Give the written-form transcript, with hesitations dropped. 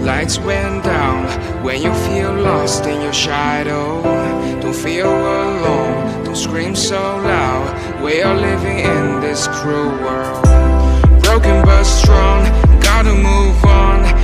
Lights went down when you feel lost in your shadow. Don't feel alone, don't scream so loud. We are living in this cruel world. Broken but strong, gotta move on.